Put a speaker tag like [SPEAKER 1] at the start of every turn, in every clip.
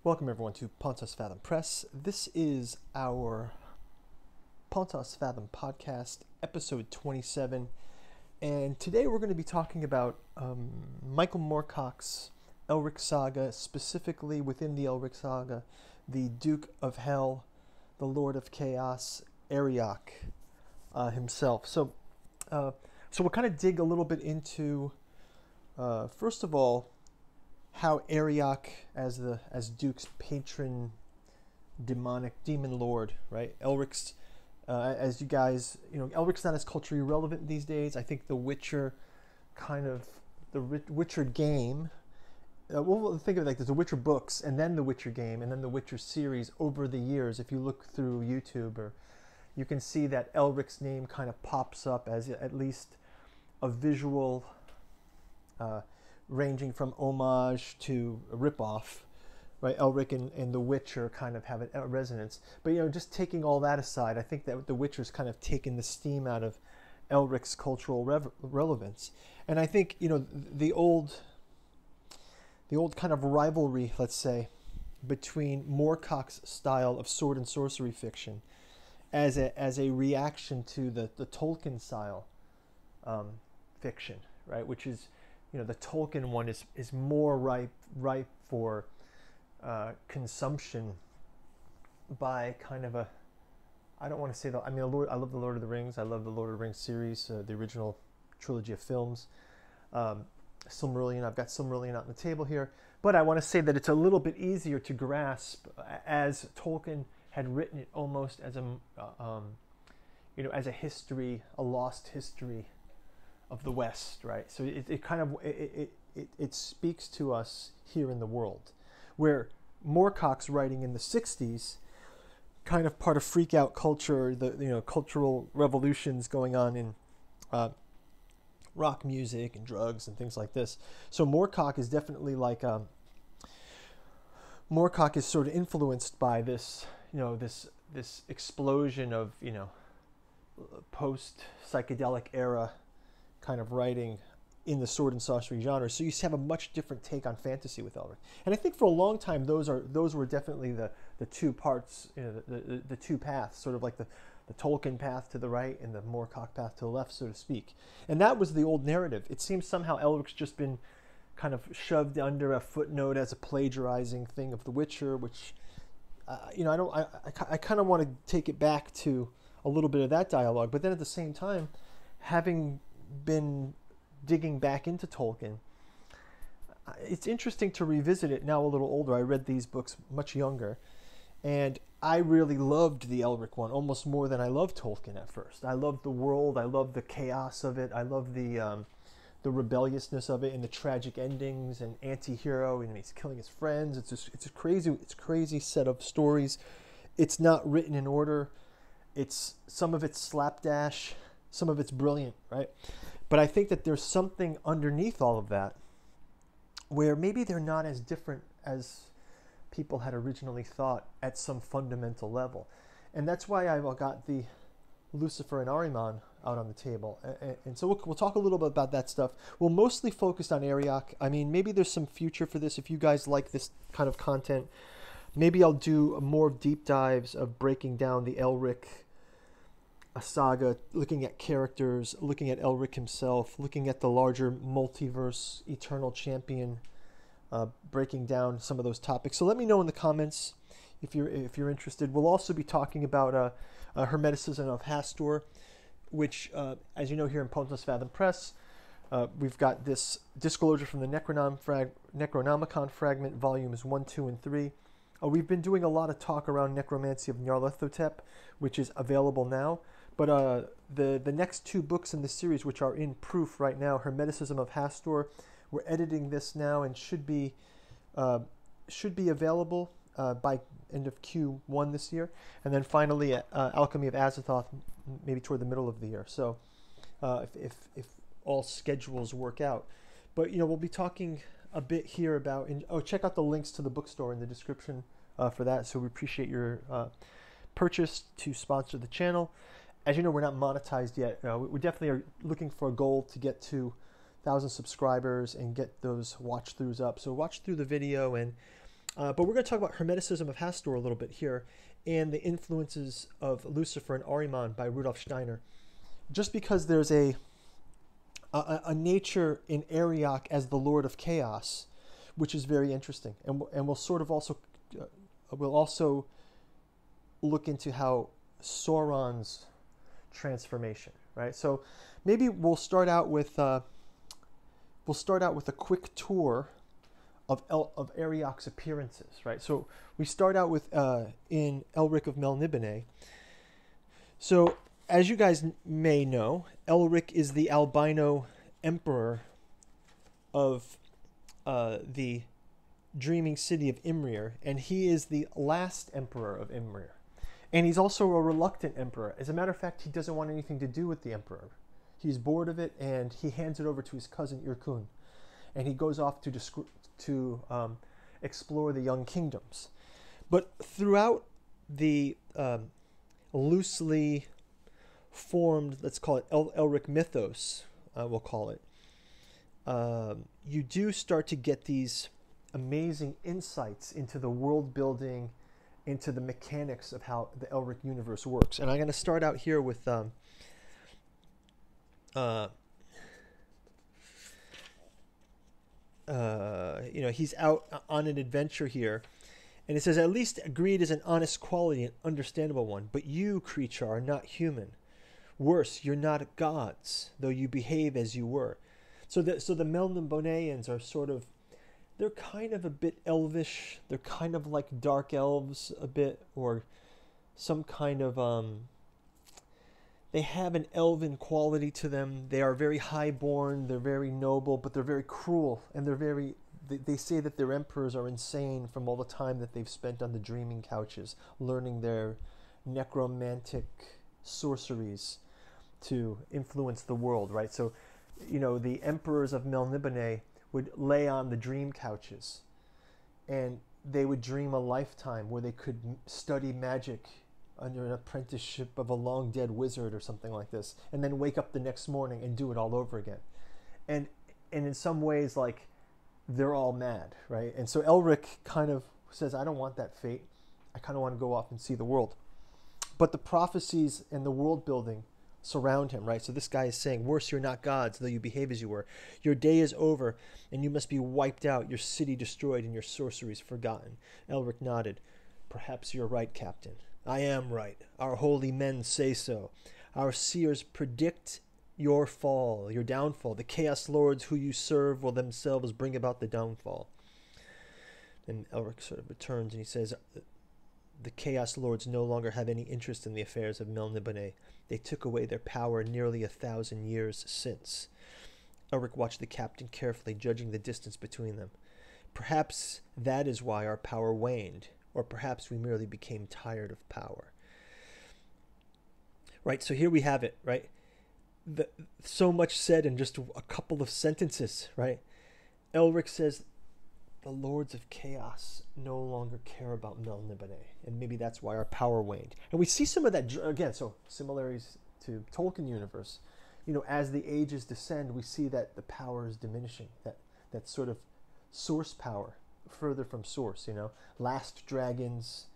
[SPEAKER 1] Welcome everyone to Pontos Fathom Press. This is our Pontos Fathom podcast, episode 27, and today we're going to be talking about Michael Moorcock's Elric Saga, specifically within the Elric Saga, the Duke of Hell, the Lord of Chaos, Arioch himself. So we'll kind of dig a little bit into, first of all, how Arioch, as Duke's patron, demon lord, right? Elric's, as you guys, Elric's not as culturally relevant these days. I think the Witcher Witcher game. We'll think of it like there's the Witcher books, and then the Witcher game, and then the Witcher series over the years. If you look through YouTube, or you can see that Elric's name kind of pops up as at least a visual. Ranging from homage to a ripoff, right? Elric and The Witcher kind of have a resonance. But, just taking all that aside, I think that The Witcher's kind of taken the steam out of Elric's cultural relevance. And I think, the old kind of rivalry, let's say, between Moorcock's style of sword and sorcery fiction as a reaction to the Tolkien style fiction, right? Which is, the Tolkien one is more ripe for consumption by kind of a, I don't want to say that, I love the Lord of the Rings. I love the Lord of the Rings series, the original trilogy of films. Silmarillion, I've got Silmarillion out on the table here. But I want to say that it's a little bit easier to grasp, as Tolkien had written it almost as a history, a lost history of the West, right? So it speaks to us here in the world, where Moorcock's writing in the 60s, kind of part of freak out culture, the cultural revolutions going on in rock music and drugs and things like this. So Moorcock is definitely Moorcock is sort of influenced by this, this explosion of, post psychedelic era kind of writing in the sword and sorcery genre. So you have a much different take on fantasy with Elric. And I think for a long time those were definitely the two parts, the two paths, sort of like the Tolkien path to the right and the Moorcock path to the left, so to speak. And that was the old narrative. It seems somehow Elric's just been kind of shoved under a footnote as a plagiarizing thing of The Witcher, which I kind of want to take it back to a little bit of that dialogue. But then at the same time, having been digging back into Tolkien, it's interesting to revisit it now a little older. I read these books much younger, and I really loved the Elric one almost more than I loved Tolkien at first. I loved the world, I loved the chaos of it, I loved the rebelliousness of it, and the tragic endings, and anti-hero, and he's killing his friends. It's a crazy set of stories. It's not written in order. Some of it's slapdash, some of it's brilliant, right? But I think that there's something underneath all of that where maybe they're not as different as people had originally thought at some fundamental level. And that's why I've got the Lucifer and Ahriman out on the table. And so we'll talk a little bit about that stuff. We'll mostly focus on Arioch. I mean, maybe there's some future for this. If you guys like this kind of content, maybe I'll do more deep dives of breaking down the Elric Saga, looking at characters, looking at Elric himself, looking at the larger multiverse, eternal champion, breaking down some of those topics. So let me know in the comments if you're interested. We'll also be talking about Hermeticism of Hastur, which, as you know, here in Pontos Fathom Press, we've got this disclosure from the Necronomicon fragment, volumes 1, 2, and 3. We've been doing a lot of talk around necromancy of Nyarlathotep, which is available now. But the next two books in the series, which are in proof right now, Hermeticism of Hastur, we're editing this now and should be available by end of Q1 this year. And then finally, Alchemy of Azathoth, maybe toward the middle of the year. So if all schedules work out. But, we'll be talking a bit here about, check out the links to the bookstore in the description for that. So we appreciate your purchase to sponsor the channel. As you know, we're not monetized yet. We definitely are looking for a goal to get to 1,000 subscribers and get those watch throughs up. So watch through the video and But we're going to talk about Hermeticism of Hastur a little bit here, and the influences of Lucifer and Ahriman by Rudolf Steiner. Just because there's a nature in Arioch as the Lord of Chaos, which is very interesting, and we'll sort of also we'll also look into how Sauron's transformation, right? So maybe we'll start out with a quick tour of Arioch's appearances, right? So we start out with in Elric of Melniboné. So as you guys may know, Elric is the albino emperor of the dreaming city of Imrir, and he is the last emperor of Imrir. And he's also a reluctant emperor. As a matter of fact, he doesn't want anything to do with the emperor. He's bored of it, and he hands it over to his cousin Irkun. And he goes off to explore the young kingdoms. But throughout the loosely formed, let's call it Elric mythos, we'll call it, you do start to get these amazing insights into the world building, into the mechanics of how the Elric universe works. And I'm going to start out here with he's out on an adventure here, and it says, at least greed is an honest quality, an understandable one, but you, creature, are not human. Worse, you're not gods, though you behave as you were. So the Melnibonéans are sort of, they're kind of a bit elvish. They're kind of like dark elves a bit, or some kind of they have an elven quality to them. They are very highborn, they're very noble, but they're very cruel, and they say that their emperors are insane from all the time that they've spent on the dreaming couches, learning their necromantic sorceries to influence the world, right? So, the emperors of Melniboné would lay on the dream couches, and they would dream a lifetime where they could study magic under an apprenticeship of a long dead wizard or something like this, and then wake up the next morning and do it all over again. And in some ways, like, they're all mad, right? And so Elric kind of says, I don't want that fate. I kind of want to go off and see the world. But the prophecies and the world building surround him, right? So this guy is saying, worse, you're not gods, though you behave as you were. Your day is over, and you must be wiped out, your city destroyed, and your sorceries forgotten. Elric nodded. Perhaps you're right, Captain. I am right. Our holy men say so. Our seers predict your fall, your downfall. The Chaos Lords who you serve will themselves bring about the downfall. And Elric sort of returns and he says, the Chaos Lords no longer have any interest in the affairs of Melniboné. They took away their power nearly 1,000 years since. Elric watched the captain carefully, judging the distance between them. Perhaps that is why our power waned, or perhaps we merely became tired of power. Right, so here we have it, right? So much said in just a couple of sentences, right? Elric says, the Lords of Chaos no longer care about Melniboné, and maybe that's why our power waned. And we see some of that, again, so similarities to Tolkien universe. As the ages descend, we see that the power is diminishing, that sort of source power, further from source, Last dragons,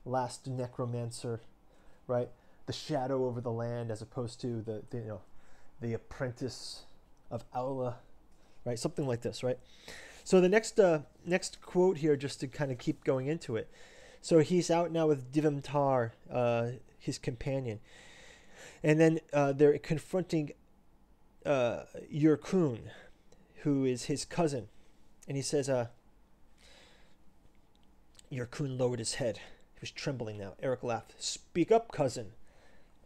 [SPEAKER 1] last necromancer, right? The shadow over the land as opposed to the apprentice of Aula, right? Something like this, right? So the next quote here, just to kind of keep going into it. So he's out now with Divimtar, his companion. And then they're confronting Irkun, who is his cousin. And he says, Irkun lowered his head. He was trembling now. Eric laughed. Speak up, cousin.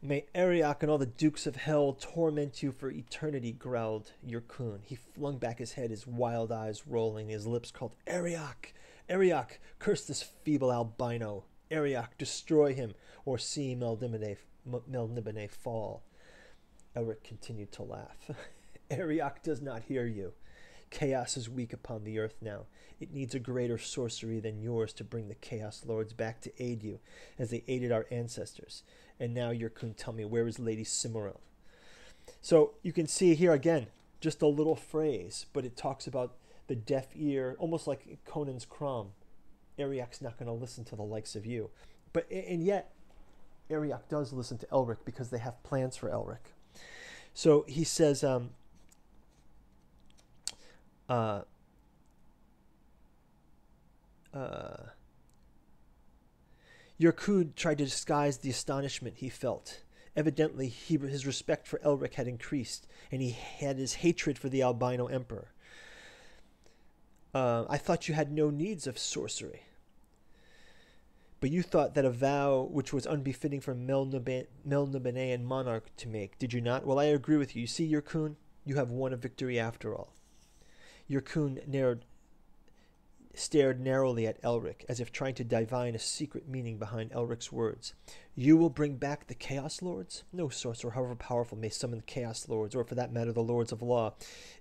[SPEAKER 1] May Arioch and all the dukes of hell torment you for eternity, growled Irkun. He flung back his head, his wild eyes rolling, his lips called, Arioch! Arioch! Curse this feeble albino! Arioch, destroy him, or see Melniboné fall. Elric continued to laugh. Arioch does not hear you. Chaos is weak upon the earth now. It needs a greater sorcery than yours to bring the Chaos Lords back to aid you, as they aided our ancestors. And now Irkun, tell me, where is Lady Cimmeril? So you can see here again, just a little phrase, but it talks about the deaf ear, almost like Conan's Crom. Arioc's not going to listen to the likes of you. And yet, Arioch does listen to Elric because they have plans for Elric. So he says, Yurkud tried to disguise the astonishment he felt. Evidently, his respect for Elric had increased, and he had his hatred for the albino emperor. I thought you had no needs of sorcery. But you thought that a vow which was unbefitting for Melnibonean monarch to make, did you not? Well, I agree with you. You see, Yurkun, you have won a victory after all. Yurkun stared narrowly at Elric, as if trying to divine a secret meaning behind Elric's words. You will bring back the Chaos Lords? No sorcerer, however powerful, may summon the Chaos Lords, or for that matter, the Lords of Law,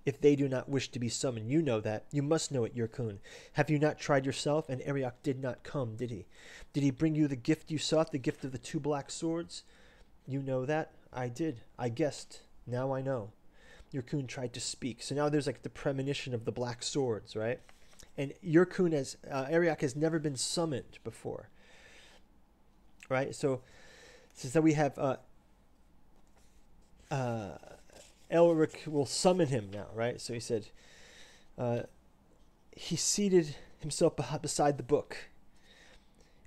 [SPEAKER 1] if they do not wish to be summoned. You know that. You must know it, Yurkun. Have you not tried yourself? And Arioch did not come, did he? Did he bring you the gift you sought, the gift of the 2 black swords? You know that? I did. I guessed. Now I know. Yurkun tried to speak. So now there's like the premonition of the black swords, right? And Yurkun Arioch has never been summoned before, right? So that we have Elric will summon him now, right? So he said, he seated himself beside the book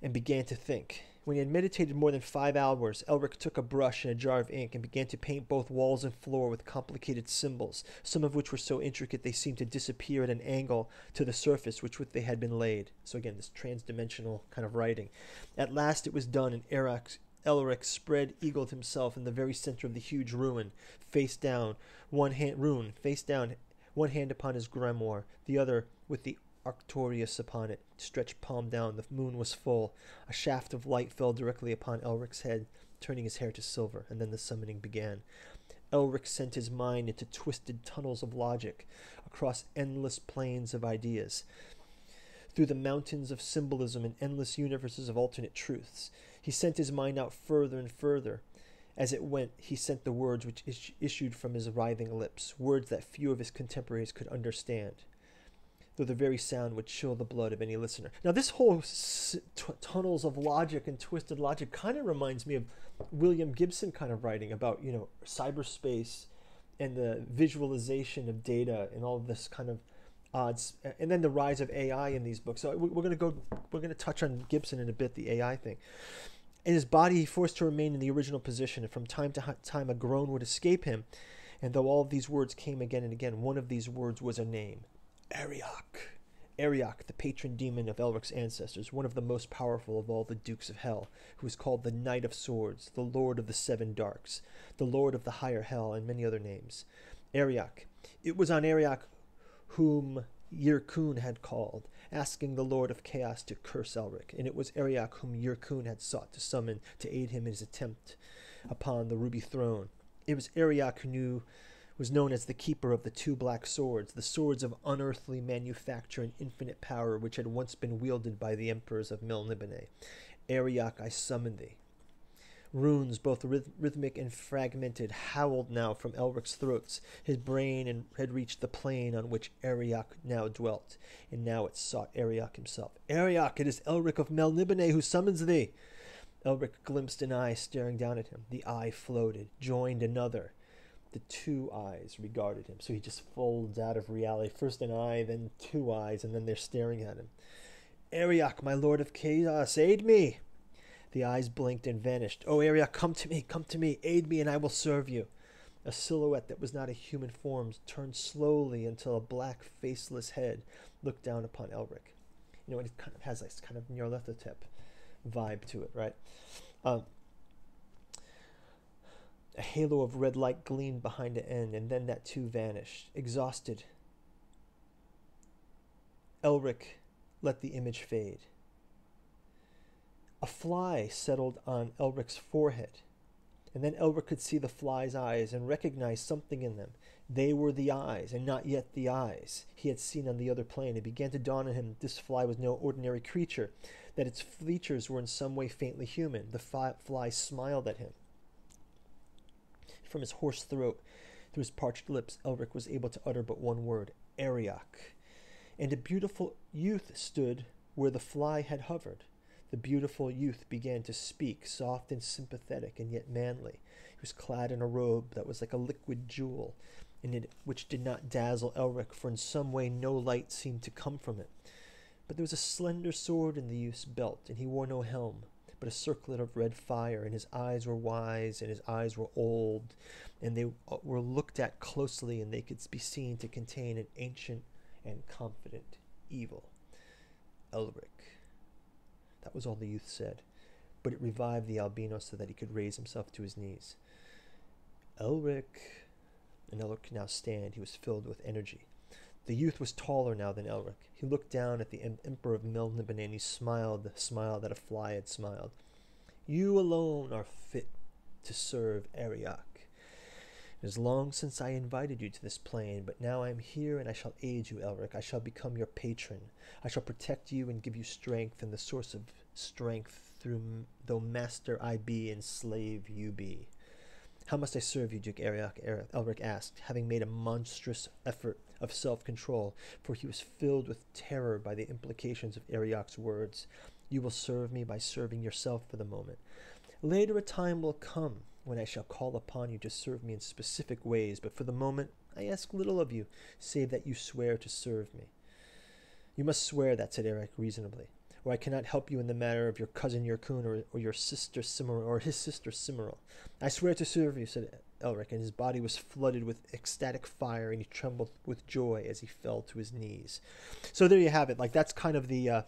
[SPEAKER 1] and began to think. When he had meditated more than 5 hours, Elric took a brush and a jar of ink and began to paint both walls and floor with complicated symbols, some of which were so intricate they seemed to disappear at an angle to the surface which they had been laid. So again, this transdimensional kind of writing. At last it was done, and Elric spread-eagled himself in the very center of the huge ruin, face down, one hand upon his grimoire, the other with the Arctorius upon it, stretched palm down. The moon was full. A shaft of light fell directly upon Elric's head, turning his hair to silver, and then the summoning began. Elric sent his mind into twisted tunnels of logic, across endless plains of ideas, through the mountains of symbolism and endless universes of alternate truths. He sent his mind out further and further. As it went, he sent the words which issued from his writhing lips, words that few of his contemporaries could understand, though the very sound would chill the blood of any listener. Now, this whole tunnels of logic and twisted logic kind of reminds me of William Gibson kind of writing about, cyberspace and the visualization of data and all of this kind of odds, and then the rise of AI in these books. So we're going to touch on Gibson in a bit, the AI thing. In his body, he forced to remain in the original position, and from time to time a groan would escape him. And though all of these words came again and again, one of these words was a name. Arioch. Arioch, the patron demon of Elric's ancestors, one of the most powerful of all the dukes of hell, who is called the Knight of Swords, the Lord of the Seven Darks, the Lord of the Higher Hell, and many other names. Arioch. It was on Arioch whom Yurkun had called, asking the Lord of Chaos to curse Elric, and it was Arioch whom Yurkun had sought to summon to aid him in his attempt upon the ruby throne. It was Arioch who was known as the keeper of the 2 black swords, the swords of unearthly manufacture and infinite power which had once been wielded by the emperors of Melniboné. Arioch, I summon thee. Runes, both rhythmic and fragmented, howled now from Elric's throats. His brain had reached the plane on which Arioch now dwelt, and now it sought Arioch himself. Arioch, it is Elric of Melniboné who summons thee. Elric glimpsed an eye staring down at him. The eye floated, joined another. The 2 eyes regarded him. So he just folds out of reality. First an eye, then 2 eyes, and then they're staring at him. Arioch, my lord of chaos, aid me. The eyes blinked and vanished. Oh, Arioch, come to me, aid me, and I will serve you. A silhouette that was not a human form turned slowly until a black, faceless head looked down upon Elric. It kind of has this kind of Nyarlathotep vibe to it, right? A halo of red light gleamed behind the end, and then that too vanished. Exhausted, Elric let the image fade. A fly settled on Elric's forehead, and then Elric could see the fly's eyes and recognize something in them. They were the eyes, and not yet the eyes he had seen on the other plane. It began to dawn on him that this fly was no ordinary creature, that its features were in some way faintly human. The fly smiled at him. From his hoarse throat, through his parched lips, Elric was able to utter but one word, Arioch. And a beautiful youth stood where the fly had hovered. The beautiful youth began to speak, soft and sympathetic and yet manly. He was clad in a robe that was like a liquid jewel, which did not dazzle Elric, for in some way no light seemed to come from it. But there was a slender sword in the youth's belt, and he wore no helm, but a circlet of red fire, and his eyes were wise, and his eyes were old, and they were looked at closely, and they could be seen to contain an ancient and confident evil. Elric. That was all the youth said, but it revived the albino so that he could raise himself to his knees. Elric. And Elric could now stand. He was filled with energy. The youth was taller now than Elric. He looked down at the Emperor of Melniboné, and he smiled the smile that a fly had smiled. You alone are fit to serve Arioch. It is long since I invited you to this plane, but now I am here, and I shall aid you, Elric. I shall become your patron. I shall protect you and give you strength, and the source of strength, though master I be and slave you be. How must I serve you, Duke Arioch? Elric asked, having made a monstrous effort of self-control, for he was filled with terror by the implications of Arioch's words. You will serve me by serving yourself for the moment. Later a time will come when I shall call upon you to serve me in specific ways, but for the moment I ask little of you, save that you swear to serve me. You must swear that, said Arioch reasonably, or I cannot help you in the matter of your cousin Yurkun or your sister Cimmeral, or his sister Cimmeral. I swear to serve you, said Elric, and his body was flooded with ecstatic fire, and he trembled with joy as he fell to his knees. So there you have it. Like that's kind of the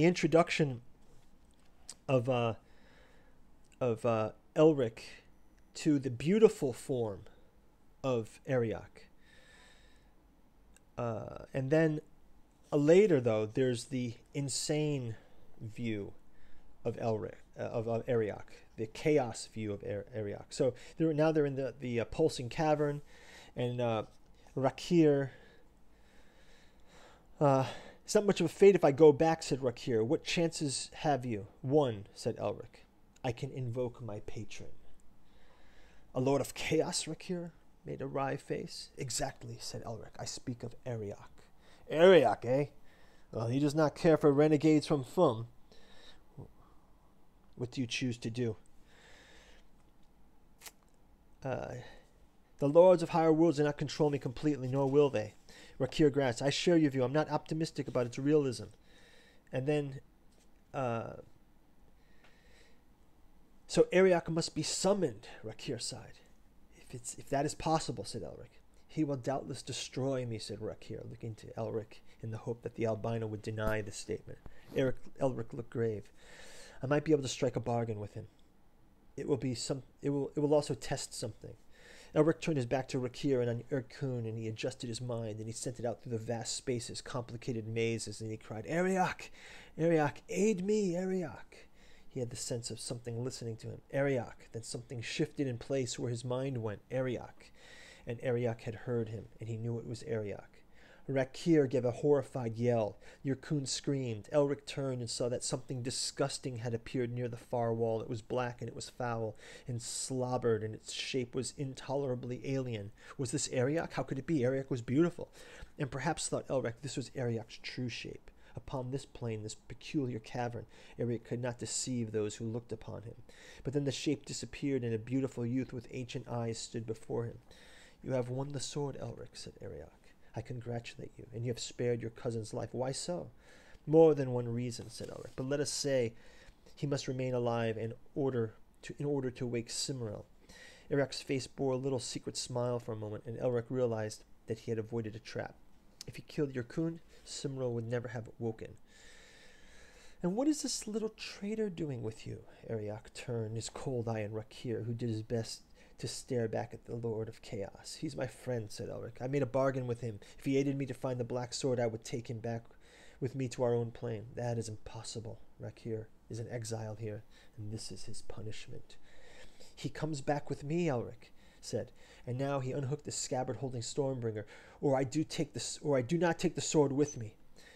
[SPEAKER 1] introduction of Elric to the beautiful form of Arioch. And then later, though, there's the insane view of Elric, of Arioch, the chaos view of Arioch. So they're in the pulsing cavern, and Rakir. It's not much of a fate if I go back, said Rakir. What chances have you? One, said Elric. I can invoke my patron. A lord of chaos, Rakir made a wry face. Exactly, said Elric. I speak of Arioch. Arioch, eh? Well, he does not care for renegades from Fum. What do you choose to do? The lords of higher worlds do not control me completely, nor will they. Rakir grants, I share your view. I'm not optimistic about its realism. And then, so Arioch must be summoned, Rakir sighed. If that is possible, said Elric. He will doubtless destroy me, said Rakir, looking to Elric in the hope that the albino would deny this statement. Elric looked grave. I might be able to strike a bargain with him. It will also test something. Elric turned his back to Rakir and on Yurkun, and he adjusted his mind, and he sent it out through the vast spaces, complicated mazes, and he cried, Arioch! Arioch, aid me, Arioch! He had the sense of something listening to him. Arioch! Then something shifted in place where his mind went. Arioch! And Arioch had heard him, and he knew it was Arioch. Rakir gave a horrified yell. Yurkun screamed. Elric turned and saw that something disgusting had appeared near the far wall. It was black, and it was foul, and slobbered, and its shape was intolerably alien. Was this Arioch? How could it be? Arioch was beautiful. And perhaps, thought Elric, this was Arioch's true shape. Upon this plane, this peculiar cavern, Arioch could not deceive those who looked upon him. But then the shape disappeared, and a beautiful youth with ancient eyes stood before him. You have won the sword, Elric, said Arioch. I congratulate you, and you have spared your cousin's life. Why so? More than one reason, said Elric. But let us say he must remain alive in order to wake Cimmeral. Arioc's face bore a little secret smile for a moment, and Elric realized that he had avoided a trap. If he killed Yurkun, Cimmeral would never have woken. And what is this little traitor doing with you? Arioch turned his cold eye on Rakir, who did his best to stare back at the Lord of Chaos. He's my friend, said Elric. I made a bargain with him. If he aided me to find the black sword, I would take him back with me to our own plane. That is impossible. Rakir is an exile here, and this is his punishment. He comes back with me, Elric said, and now he unhooked the scabbard holding Stormbringer, or I do not take the sword with me.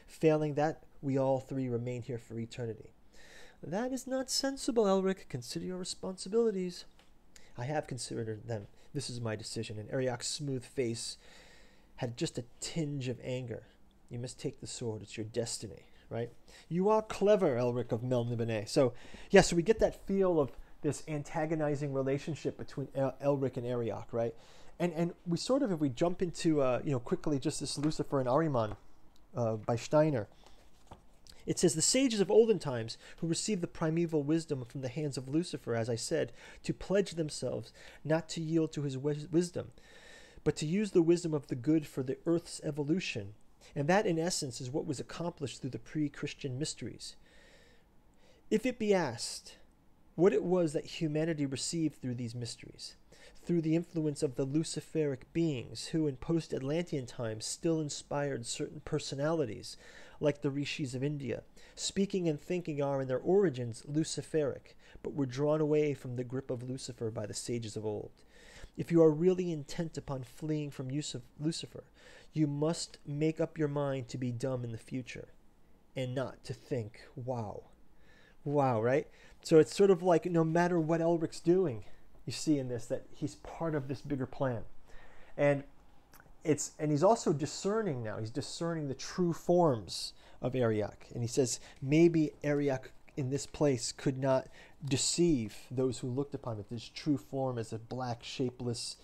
[SPEAKER 1] Failing that, we all three remain here for eternity. That is not sensible, Elric. Consider your responsibilities. I have considered them. This is my decision. And Arioch's smooth face had just a tinge of anger. You must take the sword. It's your destiny. right? You are clever, Elric of Melniboné. So, yeah, so we get that feel of this antagonizing relationship between Elric and Arioch, right? And we sort of, if we jump into, quickly just this Lucifer and Ahriman by Steiner, it says, the sages of olden times who received the primeval wisdom from the hands of Lucifer, as I said, to pledge themselves not to yield to his wisdom, but to use the wisdom of the good for the earth's evolution. And that, in essence, is what was accomplished through the pre-Christian mysteries. If it be asked what it was that humanity received through these mysteries, through the influence of the Luciferic beings who in post-Atlantean times still inspired certain personalities, like the rishis of India, speaking and thinking are in their origins Luciferic, but were drawn away from the grip of Lucifer by the sages of old. If you are really intent upon fleeing from Lucifer, you must make up your mind to be dumb in the future, and not to think, wow. Wow, right? So it's sort of like no matter what Elric's doing, you see in this that he's part of this bigger plan. And he's also discerning now. He's discerning the true forms of Arioch. And he says maybe Arioch in this place could not deceive those who looked upon it. This true form as a black, shapeless,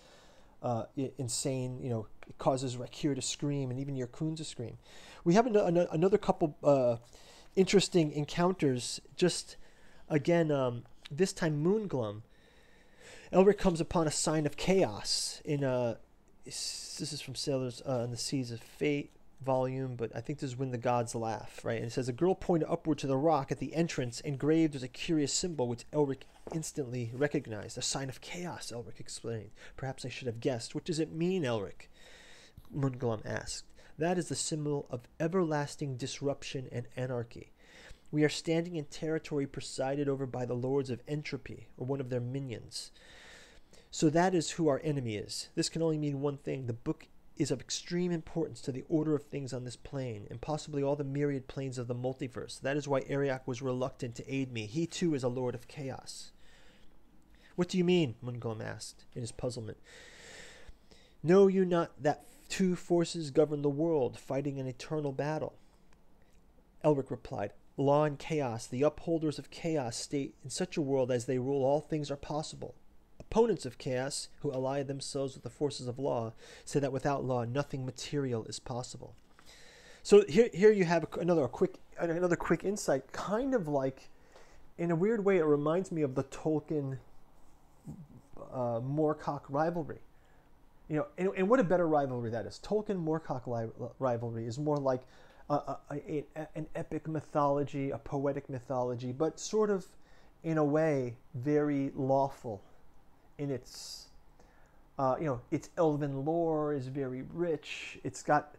[SPEAKER 1] insane, it causes Rakir to scream and even Yirkun to scream. We have another couple interesting encounters. Just again, this time Moonglum. Elric comes upon a sign of chaos in this is from Sailors on the Seas of Fate volume, but I think this is When the Gods Laugh, right? And it says, a girl pointed upward to the rock at the entrance, engraved as a curious symbol which Elric instantly recognized. A sign of chaos, Elric explained. Perhaps I should have guessed. What does it mean, Elric? Moonglum asked. That is the symbol of everlasting disruption and anarchy. We are standing in territory presided over by the Lords of Entropy, or one of their minions. So that is who our enemy is. This can only mean one thing. The book is of extreme importance to the order of things on this plane, and possibly all the myriad planes of the multiverse. That is why Arioch was reluctant to aid me. He too is a Lord of Chaos. What do you mean? Moonglum asked in his puzzlement. Know you not that two forces govern the world, fighting an eternal battle? Elric replied, Law and chaos, the upholders of chaos, state in such a world as they rule all things are possible. Opponents of chaos, who ally themselves with the forces of law, say that without law nothing material is possible. So here you have another quick insight, kind of like, in a weird way, it reminds me of the Tolkien Moorcock rivalry. And what a better rivalry that is. Tolkien Moorcock rivalry is more like an epic mythology, a poetic mythology, but sort of, in a way, very lawful. In its, its elven lore is very rich. It's got,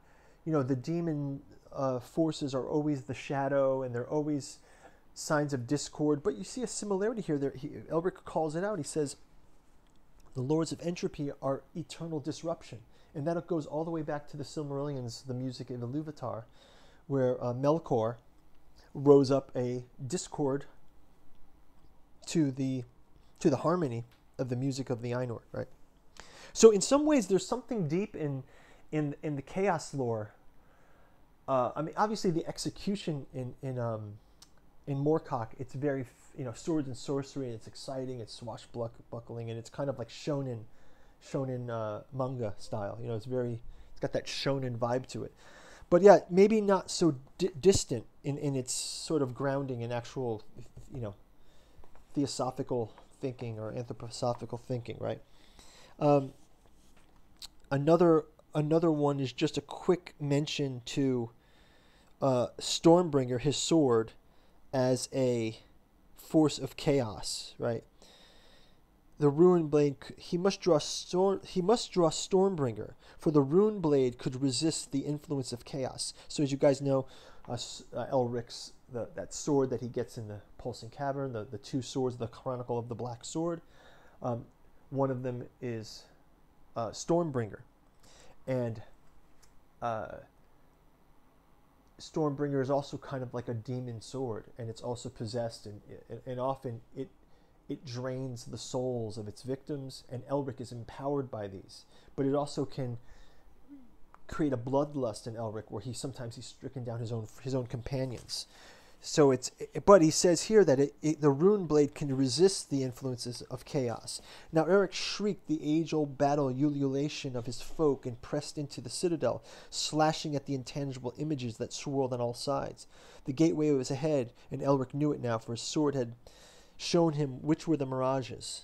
[SPEAKER 1] the demon forces are always the shadow, and they're always signs of discord. But you see a similarity here. Elric calls it out. He says, the Lords of Entropy are eternal disruption. And that goes all the way back to the Silmarillions, the music of Iluvatar, where Melkor rose up a discord to the harmony of the music of the Ainur, right? So in some ways, there's something deep in the chaos lore. Obviously the execution in Moorcock, it's very swords and sorcery, and it's exciting, it's swashbuckling, and it's kind of like shonen manga style. It's got that shonen vibe to it. But yeah, maybe not so distant in its sort of grounding in actual, theosophical thinking or anthroposophical thinking, right? Another one is just a quick mention to Stormbringer, his sword, as a force of chaos, right? The Rune Blade, he must draw Stormbringer, for the Rune Blade could resist the influence of chaos. So as you guys know, Elric's that sword that he gets in the Pulsing Cavern, the two swords, the Chronicle of the Black Sword. One of them is Stormbringer, and Stormbringer is also kind of like a demon sword, and it's also possessed, and often it drains the souls of its victims, and Elric is empowered by these. But it also can create a bloodlust in Elric, where he's stricken down his own companions. So but he says here that the rune blade can resist the influences of chaos. Now Arioch shrieked the age-old battle ululation of his folk and pressed into the citadel, slashing at the intangible images that swirled on all sides. The gateway was ahead, and Elric knew it now, for his sword had shown him which were the mirages,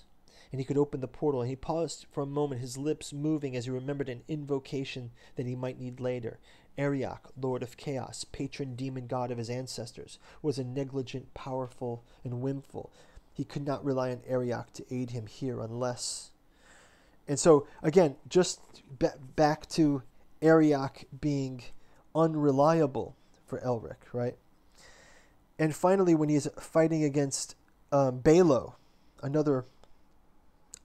[SPEAKER 1] and he could open the portal. And he paused for a moment, his lips moving as he remembered an invocation that he might need later. Arioch, Lord of Chaos, patron demon god of his ancestors, was a negligent, powerful, and whimful. He could not rely on Arioch to aid him here unless... And so, again, just back to Arioch being unreliable for Elric, right? And finally, when he's fighting against Balo, another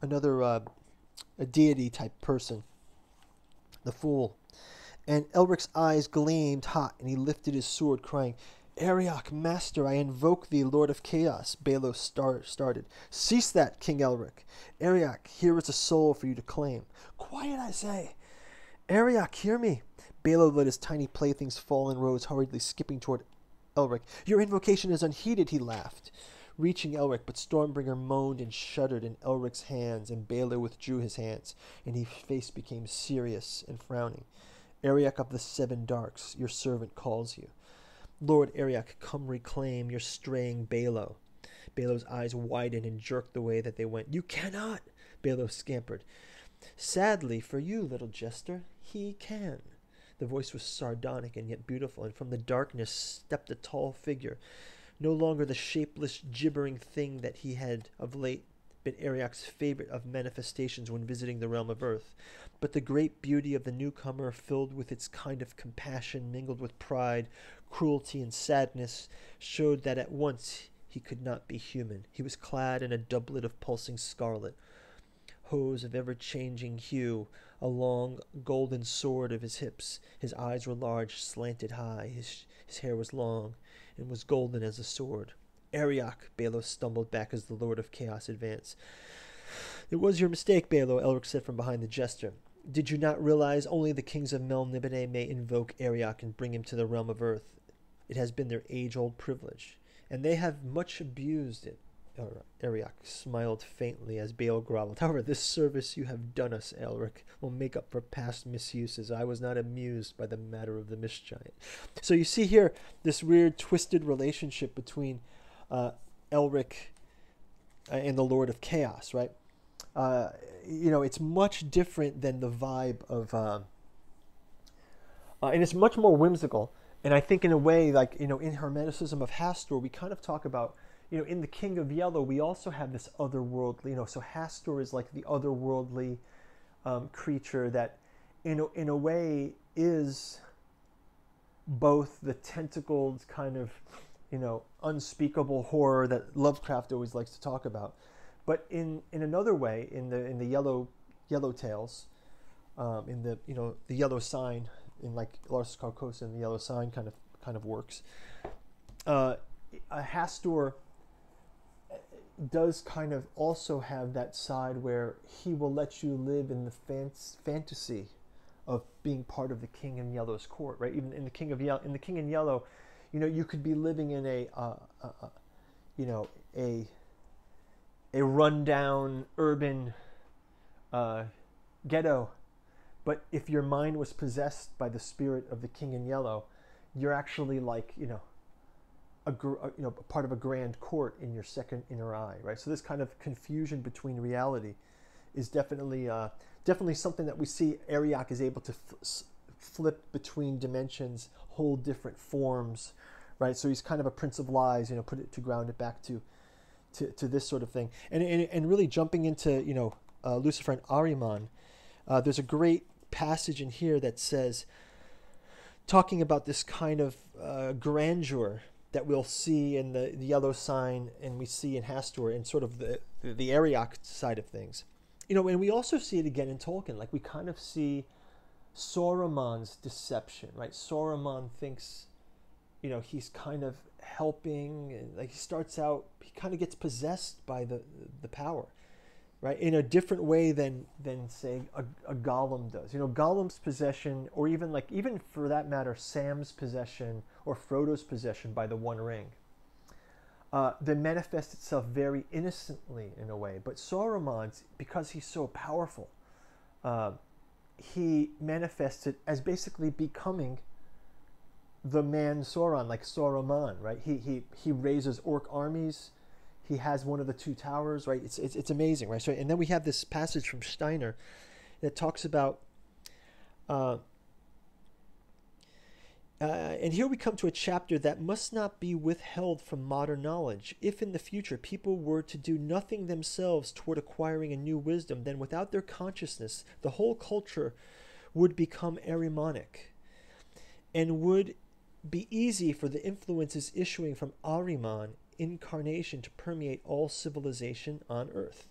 [SPEAKER 1] a deity-type person, the Fool, and Elric's eyes gleamed hot, and he lifted his sword, crying, Arioch, master, I invoke thee, Lord of Chaos. Balo started. Cease that, King Elric. Arioch, here is a soul for you to claim. Quiet, I say. Arioch, hear me. Balo let his tiny playthings fall and rose, hurriedly skipping toward Elric. Your invocation is unheeded, he laughed, reaching Elric, but Stormbringer moaned and shuddered in Elric's hands, and Balo withdrew his hands, and his face became serious and frowning. Arioch of the Seven Darks, your servant calls you. Lord Arioch, come reclaim your straying Balo. Balo's eyes widened and jerked the way that they went. You cannot, Balo scampered. Sadly for you, little jester, he can. The voice was sardonic and yet beautiful, and from the darkness stepped a tall figure, no longer the shapeless, gibbering thing that he had of late been Arioch's favorite of manifestations when visiting the realm of earth, but the great beauty of the newcomer, filled with its kind of compassion mingled with pride, cruelty, and sadness, showed that at once he could not be human. He was clad in a doublet of pulsing scarlet, hose of ever-changing hue, a long golden sword of his hips. His eyes were large, slanted high. His hair was long and was golden as a sword. Arioch, Balo stumbled back as the Lord of Chaos advanced. It was your mistake, Balo, Elric said from behind the jester. Did you not realize only the kings of Melniboné may invoke Arioch and bring him to the realm of earth? It has been their age-old privilege, and they have much abused it. Arioch smiled faintly as Balo groveled. However, this service you have done us, Elric, will make up for past misuses. I was not amused by the matter of the mist-giant. So you see here this weird, twisted relationship between Elric and the Lord of Chaos, right? It's much different than the vibe of... and it's much more whimsical. And I think in a way, like, in Hermeticism of Hastur, we kind of talk about, in the King of Yellow, we also have this otherworldly, so Hastur is like the otherworldly creature that, in a way, is both the tentacled kind of, unspeakable horror that Lovecraft always likes to talk about. But in another way, in the yellow tales, in the yellow sign, in like Lars Carcosa and the yellow sign kind of works, Hastur does kind of also have that side where he will let you live in the fantasy of being part of the King in Yellow's court, right? Even in the King in Yellow, you could be living in a rundown urban ghetto, but if your mind was possessed by the spirit of the King in Yellow, you're actually like part of a grand court in your second inner eye, right? So this kind of confusion between reality is definitely something that we see Arioch is able to flip between dimensions, hold different forms, right? So he's kind of a Prince of Lies, to ground it back to this sort of thing, and really jumping into Lucifer and Ahriman. There's a great passage in here that says, talking about this kind of grandeur that we'll see in the yellow sign and we see in Hastur, and sort of the Arioch side of things. And we also see it again in Tolkien. Like, we kind of see Saruman's deception, right? Saruman thinks, he's kind of helping, and like he starts out, he kind of gets possessed by the power. right? In a different way than say a Gollum does. You know, Gollum's possession, or even for that matter, Sam's possession or Frodo's possession by the One Ring, that manifests itself very innocently in a way. But Saruman's, because he's so powerful, he manifests it as basically becoming the man Sauron, like Saruman, right? He raises orc armies. He has one of the two towers, right? It's amazing, right? So, and then we have this passage from Steiner that talks about, and here we come to a chapter that must not be withheld from modern knowledge. If in the future people were to do nothing themselves toward acquiring a new wisdom, then without their consciousness, the whole culture would become Ahrimanic, and would be easy for the influences issuing from Ahriman incarnation to permeate all civilization on earth.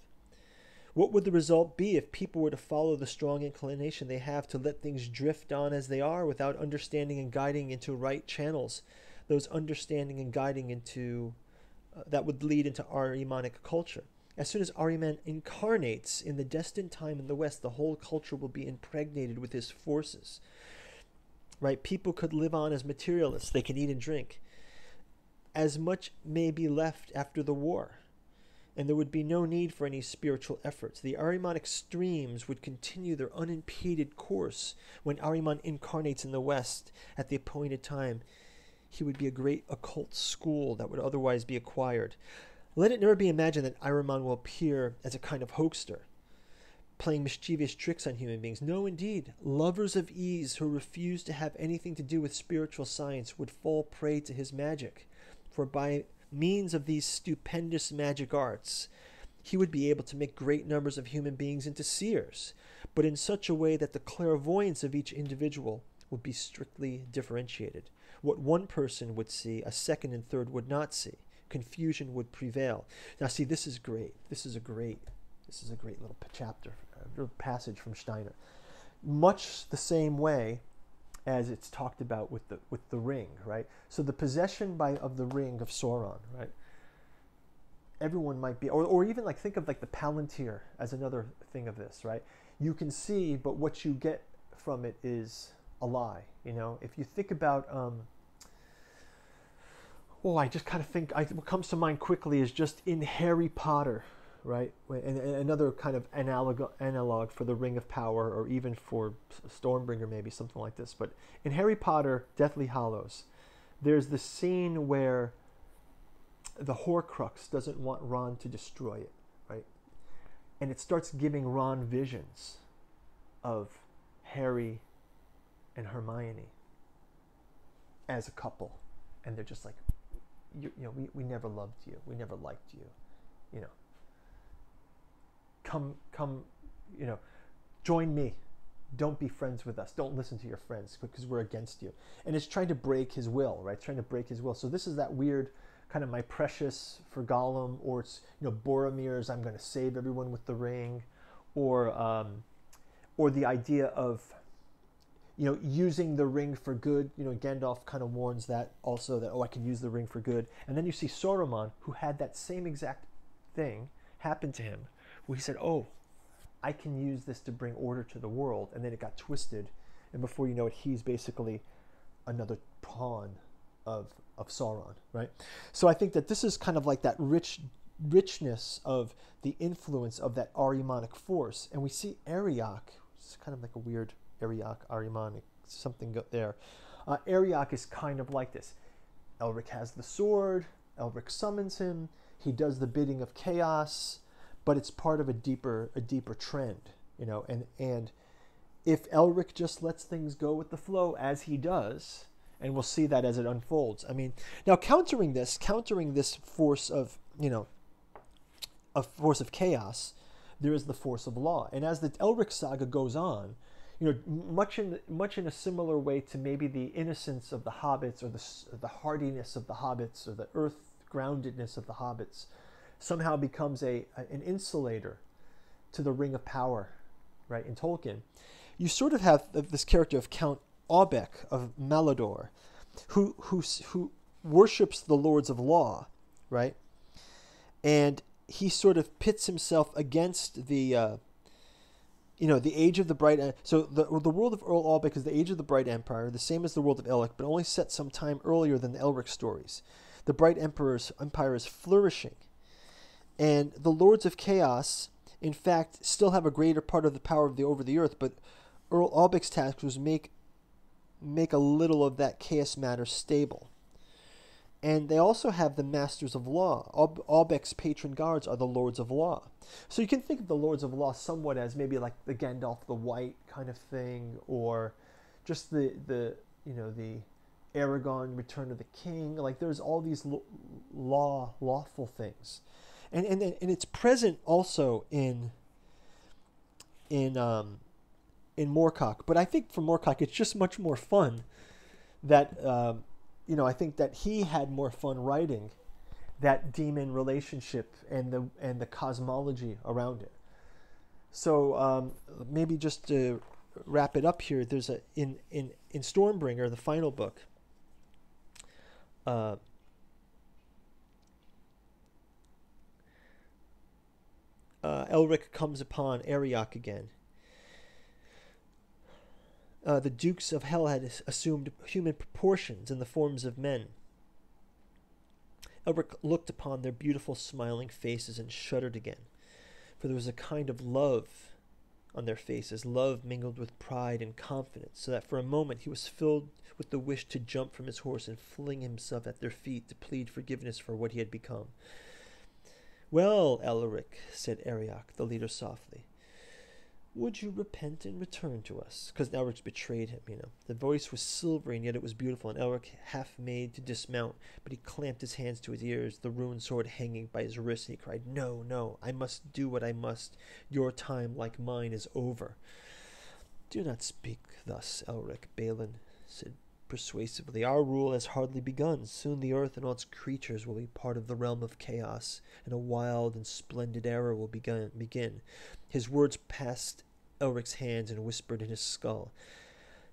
[SPEAKER 1] What would the result be if people were to follow the strong inclination they have to let things drift on as they are without understanding and guiding into right channels? Those understanding and guiding into that would lead into Ahrimanic culture. As soon as Ahriman incarnates in the destined time in the West, the whole culture will be impregnated with his forces. Right? People could live on as materialists. They can eat and drink. As much may be left after the war, and there would be no need for any spiritual efforts. The Ahrimanic streams would continue their unimpeded course. When Ahriman incarnates in the West at the appointed time, he would be a great occult school that would otherwise be acquired. Let it never be imagined that Ahriman will appear as a kind of hoaxer, playing mischievous tricks on human beings. No, indeed. Lovers of ease who refuse to have anything to do with spiritual science would fall prey to his magic. For by means of these stupendous magic arts, he would be able to make great numbers of human beings into seers, but in such a way that the clairvoyance of each individual would be strictly differentiated. What one person would see, a second and third would not see. Confusion would prevail. Now, see, this is great. This is a great little chapter, a little passage from Steiner. Much the same way as it's talked about with the ring, right? So the possession of the ring of Sauron, right? Everyone might be, or even like think of like the Palantir as another thing of this, right? You can see, but what you get from it is a lie. You know, if you think about, I just kind of think what comes to mind quickly is just in Harry Potter, right? And another kind of analog for the Ring of Power, or even for Stormbringer, maybe something like this. But in Harry Potter, Deathly Hallows, there's the scene where the Horcrux doesn't want Ron to destroy it, right? And it starts giving Ron visions of Harry and Hermione as a couple, and they're just like, we never loved you, we never liked you, you know. Come, join me. Don't be friends with us. Don't listen to your friends because we're against you. And it's trying to break his will, right? It's trying to break his will. So this is that weird kind of my precious for Gollum, or it's, Boromir's I'm going to save everyone with the ring, or the idea of, using the ring for good. Gandalf kind of warns that also, that, I can use the ring for good. And then you see Saruman, who had that same exact thing happen to him, where he said, I can use this to bring order to the world. And then it got twisted. And before you know it, he's basically another pawn of Sauron, right? So I think that this is kind of like that richness of the influence of that Ahrimanic force. And we see Arioch, it's kind of like a weird Arioch, Ahrimanic, something there. Arioch is kind of like this. Elric has the sword. Elric summons him. He does the bidding of chaos. But it's part of a deeper trend, and if Elric just lets things go with the flow as he does, and we'll see that as it unfolds. I mean, now countering this force of, a force of chaos, there is the force of law. And as the Elric saga goes on, much in a similar way to maybe the innocence of the hobbits, or the hardiness of the hobbits, or the earth groundedness of the hobbits, somehow becomes an insulator to the Ring of Power, right? In Tolkien, you sort of have this character of Count Aubec of Malador, who worships the Lords of Law, right? And he sort of pits himself against the the age of the bright. So the world of Earl Albec is the age of the bright empire, the same as the world of Elric, but only set some time earlier than the Elric stories. The bright empire is flourishing, and the lords of chaos, in fact, still have a greater part of the power over the earth. But Earl Albec's task was make a little of that chaos matter stable. And they also have the masters of law. Albec's patron guards are the lords of law. So you can think of the lords of law somewhat as maybe like the Gandalf the White kind of thing, or just the Aragon Return of the King. Like there's all these lawful things, and it's present also in Moorcock. But I think for Moorcock, it's just much more fun that. I think that he had more fun writing that demon relationship and the cosmology around it. So maybe just to wrap it up here, there's in Stormbringer, the final book. Elric comes upon Arioch again. The dukes of hell had assumed human proportions in the forms of men. Elric looked upon their beautiful smiling faces and shuddered again, for there was a kind of love on their faces, love mingled with pride and confidence, so that for a moment he was filled with the wish to jump from his horse and fling himself at their feet to plead forgiveness for what he had become. "Well, Elric," said Arioch, the leader, softly, "would you repent and return to us?" Because Elric betrayed him, The voice was silvery, and yet it was beautiful, and Elric half made to dismount, but he clamped his hands to his ears, the ruined sword hanging by his wrist, and he cried, "No, no, I must do what I must. Your time, like mine, is over." "Do not speak thus, Elric," Balin said persuasively. "Our rule has hardly begun. Soon the earth and all its creatures will be part of the realm of chaos, and a wild and splendid era will begin. His words passed Elric's hands and whispered in his skull,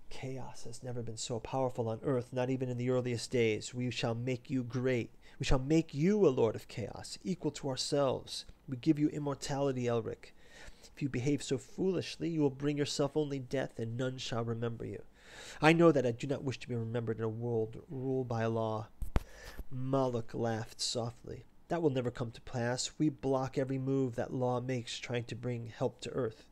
[SPEAKER 1] "Chaos has never been so powerful on earth, not even in the earliest days. We shall make you great. We shall make you a lord of chaos, equal to ourselves. We give you immortality, Elric. If you behave so foolishly, you will bring yourself only death, and none shall remember you. I know that I do not wish to be remembered in a world ruled by law." Moloch laughed softly. "That will never come to pass. We block every move that law makes trying to bring help to earth.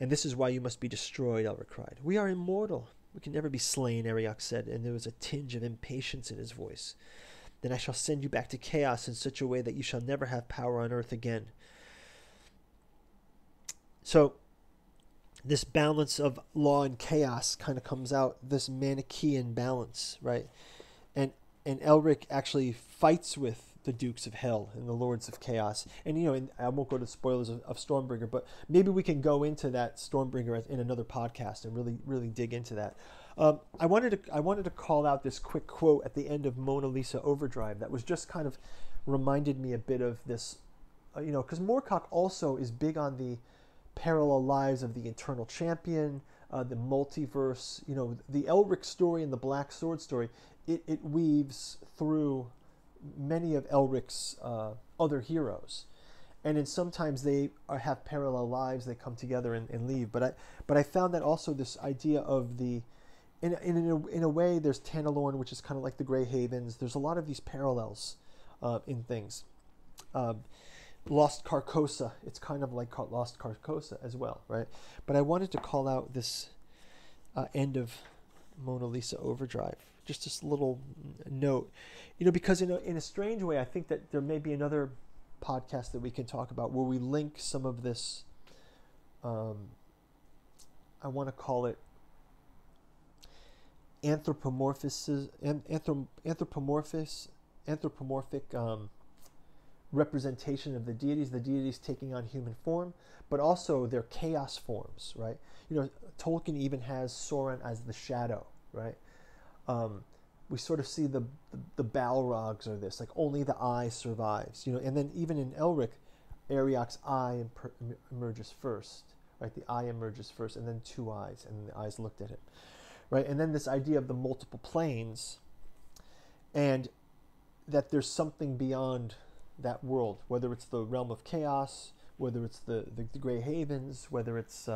[SPEAKER 1] And this is why you must be destroyed," Elric cried. "We are immortal. We can never be slain," Arioch said, and there was a tinge of impatience in his voice. "Then I shall send you back to chaos in such a way that you shall never have power on earth again." So this balance of law and chaos kind of comes out, this Manichaean balance, right? And Elric actually fights with the Dukes of Hell and the Lords of Chaos. And, and I won't go to spoilers of Stormbringer, but maybe we can go into that Stormbringer in another podcast and really dig into that. I wanted to call out this quick quote at the end of Mona Lisa Overdrive that was just kind of reminded me a bit of this, because Moorcock also is big on the parallel lives of the Eternal Champion, the multiverse, the Elric story and the Black Sword story. It weaves through many of Elric's other heroes, and then sometimes they have parallel lives. They come together and leave. But I found that also this idea of in a way, there's Tanalorn, which is kind of like the Grey Havens. There's a lot of these parallels in things. Lost Carcosa, it's kind of like Lost Carcosa as well, right? But I wanted to call out this end of Mona Lisa Overdrive, just this little note, because in a strange way, I think that there may be another podcast that we can talk about where we link some of this, I want to call it anthropomorphic representation of the deities taking on human form, but also their chaos forms, right? Tolkien even has Sauron as the shadow, right? We sort of see the Balrogs or this, like only the eye survives, and then even in Elric, Arioch's eye emerges first, right? The eye emerges first, and then two eyes, and the eyes looked at him, right? And then this idea of the multiple planes, and that there's something beyond that world, whether it's the realm of chaos, whether it's the Grey Havens, whether it's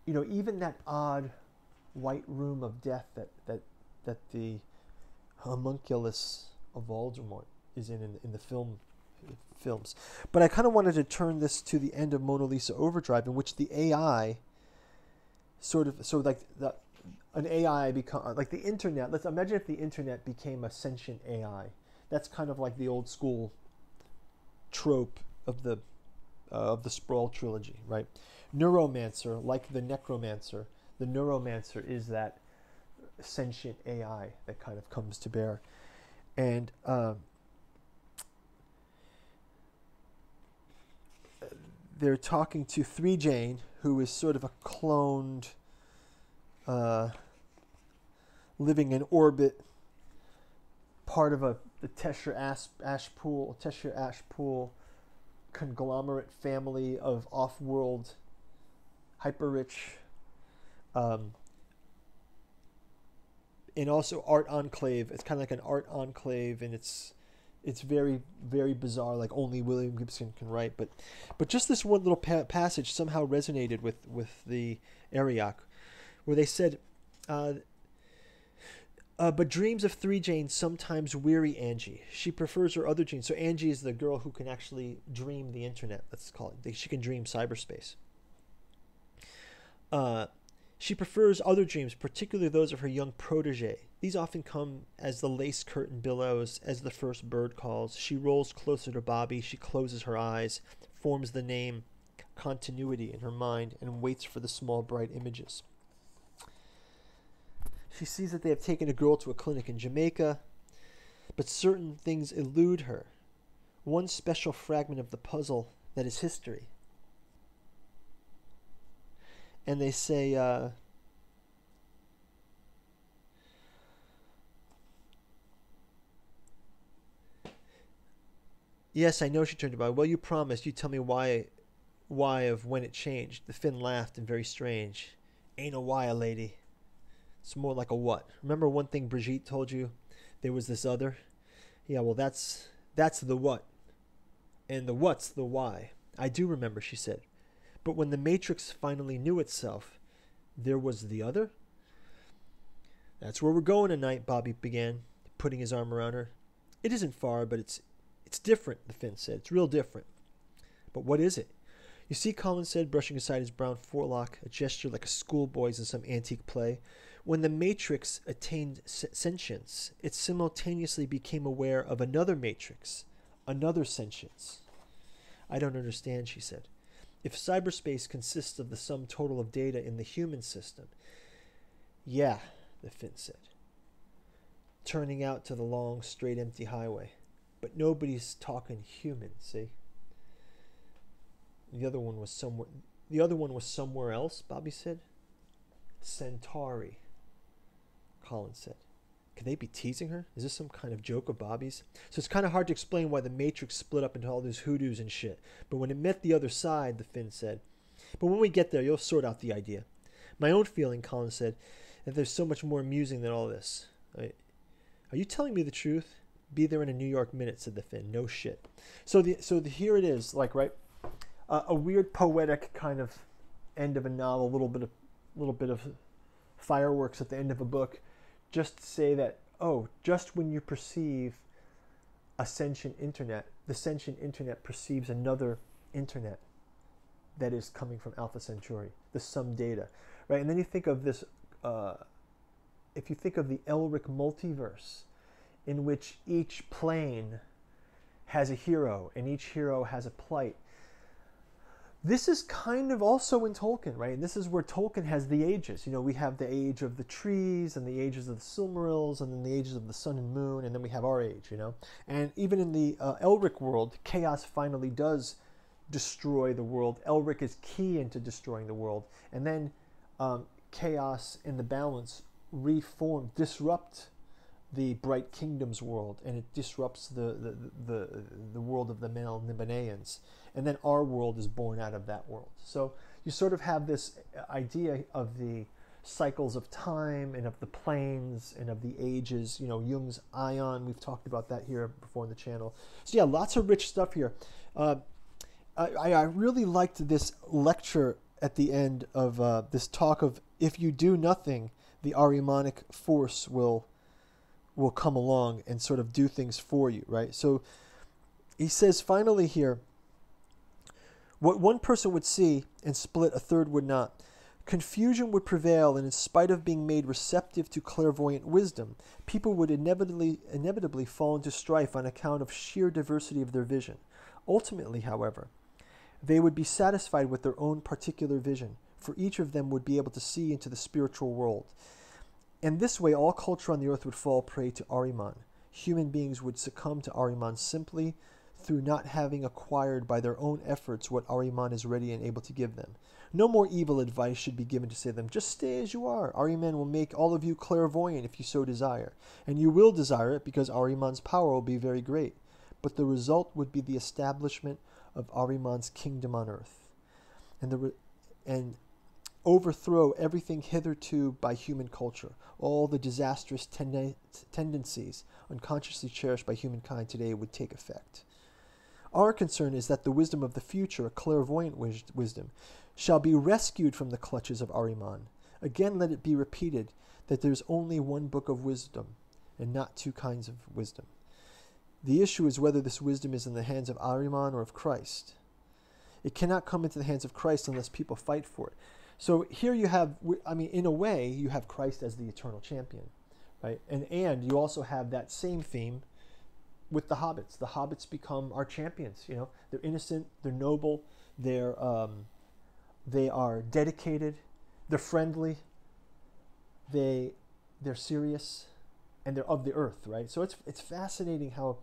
[SPEAKER 1] even that odd white room of death that the homunculus of Voldemort is in the films. But I kind of wanted to turn this to the end of Mona Lisa Overdrive, in which the AI an AI become like the internet. Let's imagine if the internet became a sentient AI. That's kind of like the old school trope of the Sprawl trilogy, right? Neuromancer, like the necromancer, the neuromancer is that sentient AI that kind of comes to bear. And they're talking to 3 Jane, who is sort of a cloned, living in orbit, part of the Tesher Ashpool conglomerate family of off-world, hyper-rich, and also art enclave. It's kind of like an art enclave, and it's very, very bizarre, like only William Gibson can write. But just this one little passage somehow resonated with the Arioch, where they said, but dreams of 3 Jane sometimes weary Angie. She prefers her other dreams. So Angie is the girl who can actually dream the internet, let's call it. She can dream cyberspace. She prefers other dreams, particularly those of her young protege. These often come as the lace curtain billows, as the first bird calls. She rolls closer to Bobby. She closes her eyes, forms the name continuity in her mind, and waits for the small bright images. She sees that they have taken a girl to a clinic in Jamaica, but certain things elude her. One special fragment of the puzzle that is history. And they say, yes, I know, she turned to Bobby. Well, you promised. You tell me why of when it changed. The Finn laughed, and very strange. Ain't a why, lady. It's more like a what. Remember one thing Brigitte told you? There was this other? Yeah, well, that's the what. And the what's the why. I do remember, she said. But when the Matrix finally knew itself, there was the other? That's where we're going tonight, Bobby began, putting his arm around her. It isn't far, but it's different, the Finn said. It's real different. But what is it? You see, Colin said, brushing aside his brown forelock, a gesture like a schoolboy's in some antique play. When the Matrix attained sentience, it simultaneously became aware of another Matrix, another sentience. I don't understand, she said. If cyberspace consists of the sum total of data in the human system, yeah, the Finn said, turning out to the long, straight, empty highway. But nobody's talking human, see? The other one was somewhere else, Bobby said. Centauri, Colin said. Could they be teasing her? Is this some kind of joke of Bobby's? So it's kind of hard to explain why the Matrix split up into all these hoodoos and shit. But when it met the other side, the Finn said. But when we get there, you'll sort out the idea. My own feeling, Colin said, that there's so much more amusing than all this. Are you telling me the truth? Be there in a New York minute, said the Finn. No shit. So here it is, like, right? A weird poetic kind of end of a novel, a little bit of fireworks at the end of a book, just to say that, just when you perceive a sentient internet, the sentient internet perceives another internet that is coming from Alpha Centauri, the sum data, right? And then you think of this, if you think of the Elric multiverse, in which each plane has a hero and each hero has a plight. This is kind of also in Tolkien, right? And this is where Tolkien has the ages. You know, we have the age of the trees and the ages of the Silmarils and then the ages of the sun and moon, and then we have our age, you know? And even in the Elric world, chaos finally does destroy the world. Elric is key into destroying the world. And then chaos and the balance disrupt the Bright Kingdom's world, and it disrupts the world of the male Nibanaeans. And then our world is born out of that world. So you sort of have this idea of the cycles of time and of the planes and of the ages, Jung's ion. We've talked about that here before on the channel. So yeah, lots of rich stuff here. I really liked this lecture at the end of this talk of, if you do nothing, the Ahrimanic force will come along and sort of do things for you, right? So he says finally here, what one person would see and split, a third would not. Confusion would prevail, and in spite of being made receptive to clairvoyant wisdom, people would inevitably fall into strife on account of sheer diversity of their vision. Ultimately, however, they would be satisfied with their own particular vision, for each of them would be able to see into the spiritual world. And this way, all culture on the earth would fall prey to Ahriman. Human beings would succumb to Ahriman simply through not having acquired by their own efforts what Ahriman is ready and able to give them. No more evil advice should be given to say to them, just stay as you are. Ahriman will make all of you clairvoyant if you so desire. And you will desire it because Ahriman's power will be very great. But the result would be the establishment of Ahriman's kingdom on earth, and overthrow everything hitherto by human culture. All the disastrous tendencies unconsciously cherished by humankind today would take effect. Our concern is that the wisdom of the future, a clairvoyant wisdom, shall be rescued from the clutches of Ahriman. Again, let it be repeated that there is only one book of wisdom, and not two kinds of wisdom. The issue is whether this wisdom is in the hands of Ahriman or of Christ. It cannot come into the hands of Christ unless people fight for it. So here you have, in a way, you have Christ as the eternal champion, right? And you also have that same theme with the hobbits. The hobbits become our champions. They're innocent, they're noble, they are dedicated, they're friendly, they're serious, and they're of the earth, right? So it's fascinating how,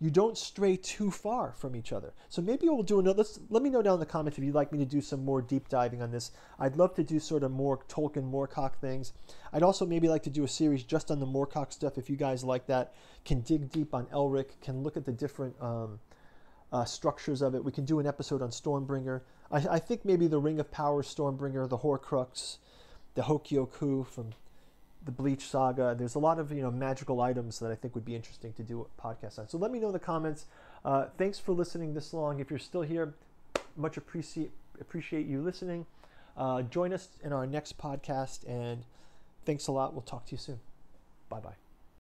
[SPEAKER 1] you don't stray too far from each other. So maybe we'll do another. Let me know down in the comments if you'd like me to do some more deep diving on this. I'd love to do sort of more Tolkien Moorcock things. I'd also maybe like to do a series just on the Moorcock stuff if you guys like that. Can dig deep on Elric, can look at the different structures of it. We can do an episode on Stormbringer. I think maybe the Ring of Power, Stormbringer, the Horcrux, the Hokyoku from the Bleach Saga. There's a lot of magical items that I think would be interesting to do a podcast on. So let me know in the comments. Thanks for listening this long. If you're still here, much appreciate you listening. Join us in our next podcast, and thanks a lot. We'll talk to you soon. Bye-bye.